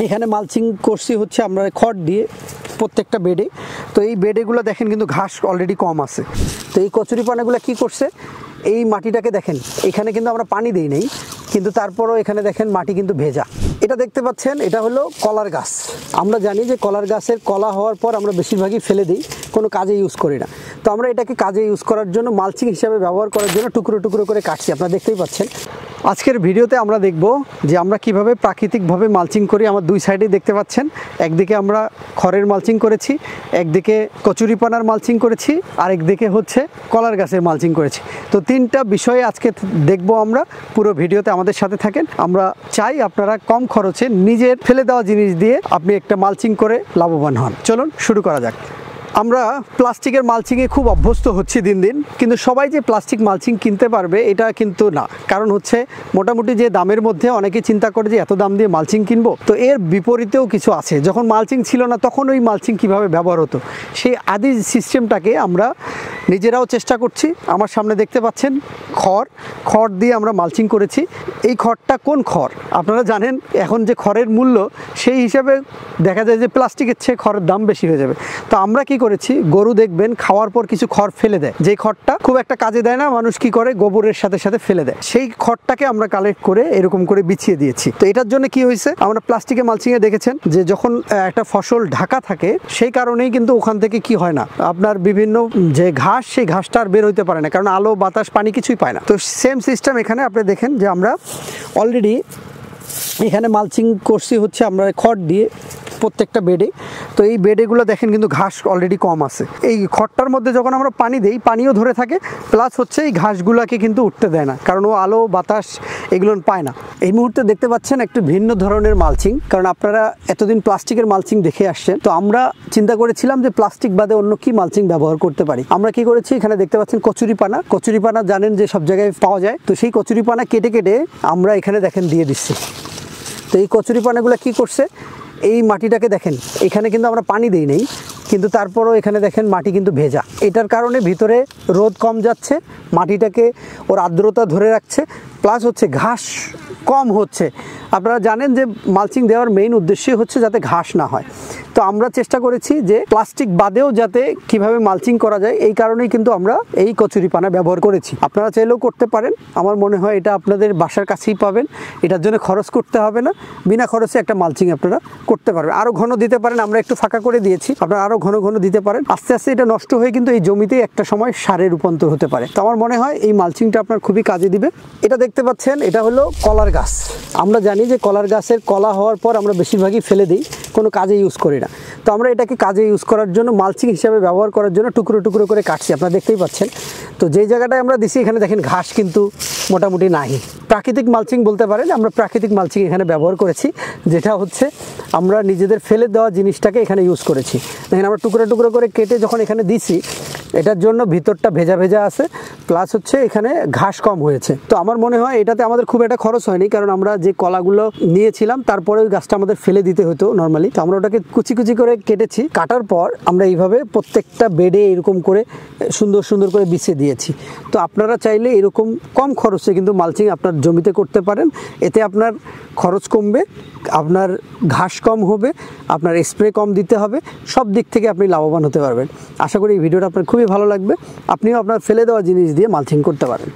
এখানে মালচিং করছি হচ্ছে আমরা খড় দিয়ে প্রত্যেকটা বেডে। তো এই বেডেগুলো দেখেন কিন্তু ঘাস অলরেডি কম আছে। তো এই কচুরিপানাগুলো কি করছে, এই মাটিটাকে দেখেন, এখানে কিন্তু আমরা পানি দিই নাই, কিন্তু তারপরও এখানে দেখেন মাটি কিন্তু ভেজা। এটা দেখতে পাচ্ছেন, এটা হলো কলার গাছ। আমরা জানি যে কলার গাছের কলা হওয়ার পর আমরা বেশিরভাগই ফেলে দিই, কোনো কাজে ইউজ করি না। তো আমরা এটাকে কাজে ইউজ করার জন্য, মালচিং হিসাবে ব্যবহার করার জন্য টুকরো টুকরো করে কাটছি, আপনারা দেখতেই পাচ্ছেন। আজকের ভিডিওতে আমরা দেখব যে আমরা কিভাবে প্রাকৃতিকভাবে মালচিং করি। আমার দুই সাইডেই দেখতে পাচ্ছেন, একদিকে আমরা খড়ের মালচিং করেছি, একদিকে কচুরিপানার মালচিং করেছি, আর একদিকে হচ্ছে কলার গাছের মালচিং করেছি। তো তিনটা বিষয়ে আজকে দেখব আমরা। পুরো ভিডিওতে আমাদের সাথে থাকেন। আমরা চাই আপনারা কম খরচে নিজের ফেলে দেওয়া জিনিস দিয়ে আপনি একটা মালচিং করে লাভবান হন। চলুন শুরু করা যাক। আমরা প্লাস্টিকের মালচিংয়ে খুব অভ্যস্ত হচ্ছি দিন দিন, কিন্তু সবাই যে প্লাস্টিক মালচিং কিনতে পারবে এটা কিন্তু না। কারণ হচ্ছে মোটামুটি যে দামের মধ্যে অনেকে চিন্তা করে যে এত দাম দিয়ে মালচিং কিনবো, তো এর বিপরীতেও কিছু আছে। যখন মালচিং ছিল না তখন ওই মালচিং কিভাবে ব্যবহার হতো, সেই আদি সিস্টেমটাকে আমরা নিজেরাও চেষ্টা করছি। আমার সামনে দেখতে পাচ্ছেন খড় দিয়ে আমরা মালচিং করেছি। এই খড়টা কোন খড় আপনারা জানেন, এখন যে খড়ের মূল্য সেই হিসাবে দেখা যায় যে প্লাস্টিকের চেয়ে খড়ের দাম বেশি হয়ে যাবে। তো আমরা কি করেছি, গরু দেখবেন খাওয়ার পর কিছু খড় ফেলে দেয়, যে খড়টা খুব একটা কাজে দেয় না, মানুষ কি করে গোবরের সাথে সাথে ফেলে দেয়, সেই খড়টাকে আমরা কালেক্ট করে এরকম করে বিছিয়ে দিয়েছি। তো এটার জন্য কি হয়েছে, আমরা প্লাস্টিকের মালচিংয়ে দেখেছেন যে যখন একটা ফসল ঢাকা থাকে, সেই কারণেই কিন্তু ওখান থেকে কি হয় না, আপনার বিভিন্ন যে ঘাস, সেই ঘাসটা আর বের হইতে পারে না, কারণ আলো বাতাস পানি কিছুই পায় না। তো সেম সিস্টেম এখানে আপনি দেখেন যে আমরা অলরেডি এখানে মালচিং করছি হচ্ছে আমরা খড় দিয়ে প্রত্যেকটা বেডে। তো এই বেডেগুলো দেখেন কিন্তু ঘাস অলরেডি কম আছে। এই খড়টার মধ্যে যখন আমরা পানি দিই, পানিও ধরে থাকে, প্লাস হচ্ছে এই ঘাসগুলোকে কিন্তু উঠতে দেয় না, কারণ ও আলো বাতাস এগুলো পায় না। এই মুহূর্তে দেখতে পাচ্ছেন একটু ভিন্ন ধরনের মালচিং, কারণ আপনারা এতদিন প্লাস্টিকের মালচিং দেখে আসছেন। তো আমরা চিন্তা করেছিলাম যে প্লাস্টিক বাদে অন্য কি মালচিং ব্যবহার করতে পারি। আমরা কি করেছি, এখানে দেখতে পাচ্ছেন কচুরিপানা জানেন যে সব জায়গায় পাওয়া যায়। তো সেই কচুরিপানা কেটে কেটে আমরা এখানে দেখেন দিয়ে দিচ্ছি। তো এই কচুরিপানাগুলো কি করছে, এই মাটিটাকে দেখেন, এখানে কিন্তু আমরা পানি দিই নাই, কিন্তু তারপরও এখানে দেখেন মাটি কিন্তু ভেজা। এটার কারণে ভিতরে রোদ কম যাচ্ছে, মাটিটাকে ওর আর্দ্রতা ধরে রাখছে, প্লাস হচ্ছে ঘাস কম হচ্ছে। আপনারা জানেন যে মালচিং দেওয়ার মেইন উদ্দেশ্যই হচ্ছে যাতে ঘাস না হয়। তো আমরা চেষ্টা করেছি যে প্লাস্টিক বাদেও যাতে কিভাবে মালচিং করা যায়, এই কারণেই কিন্তু আমরা এই কচুরিপানা ব্যবহার করেছি। আপনারা চাইলেও করতে পারেন, আমার মনে হয় এটা আপনাদের বাসার কাছেই পাবেন, এটার জন্য খরচ করতে হবে না, বিনা খরচে একটা মালচিং আপনারা করতে পারবেন। আরও ঘন দিতে পারেন, আমরা একটু ফাঁকা করে দিয়েছি, আপনারা আরও ঘন ঘন দিতে পারেন। আস্তে আস্তে এটা নষ্ট হয়ে কিন্তু এই জমিতেই একটা সময় সারে রূপান্তর হতে পারে। তো আমার মনে হয় এই মালচিংটা আপনার খুবই কাজে দিবে। এটা দেখতে পাচ্ছেন, এটা হলো কলার গাছ। আমরা জানি যে কলার গাছের কলা হওয়ার পর আমরা বেশিরভাগই ফেলে দিই, কোনো কাজে ইউজ করি না। তো আমরা এটাকে কাজে ইউজ করার জন্য, মালচিং হিসাবে ব্যবহার করার জন্য টুকরো টুকরো করে কাটছি, আপনারা দেখতেই পাচ্ছেন। তো যেই জায়গাটায় আমরা দিছি এখানে দেখেন ঘাস কিন্তু মোটামুটি নাই। প্রাকৃতিক মালচিং বলতে পারেন, আমরা প্রাকৃতিক মালচিং এখানে ব্যবহার করেছি, যেটা হচ্ছে আমরা নিজেদের ফেলে দেওয়া জিনিসটাকে এখানে ইউজ করেছি। দেখেন আমরা টুকরো টুকরো করে কেটে যখন এখানে দিছি, এটার জন্য ভিতরটা ভেজা ভেজা আছে, প্লাস হচ্ছে এখানে ঘাস কম হয়েছে। তো আমার মনে হয় এটাতে আমাদের খুব একটা খরচ হয়নি, কারণ আমরা যে কলাগুলো নিয়েছিলাম তারপরে ওই গাছটা আমাদের ফেলে দিতে হতো নর্মালি। তো আমরা ওটাকে কুচি কুচি করে কেটেছি, কাটার পর আমরা এইভাবে প্রত্যেকটা বেডে এরকম করে সুন্দর সুন্দর করে বিছিয়ে দিয়েছি। তো আপনারা চাইলে এরকম কম খরচে কিন্তু মালচিং আপনার জমিতে করতে পারেন। এতে আপনার খরচ কমবে, আপনার ঘাস কম হবে, আপনার স্প্রে কম দিতে হবে, সব দিক থেকে আপনি লাভবান হতে পারবেন। আশা করি এই ভিডিওটা আপনার খুবই ভালো লাগবে, আপনিও আপনার ফেলে দেওয়া জিনিস দিয়ে মালচিং করতে পারেন।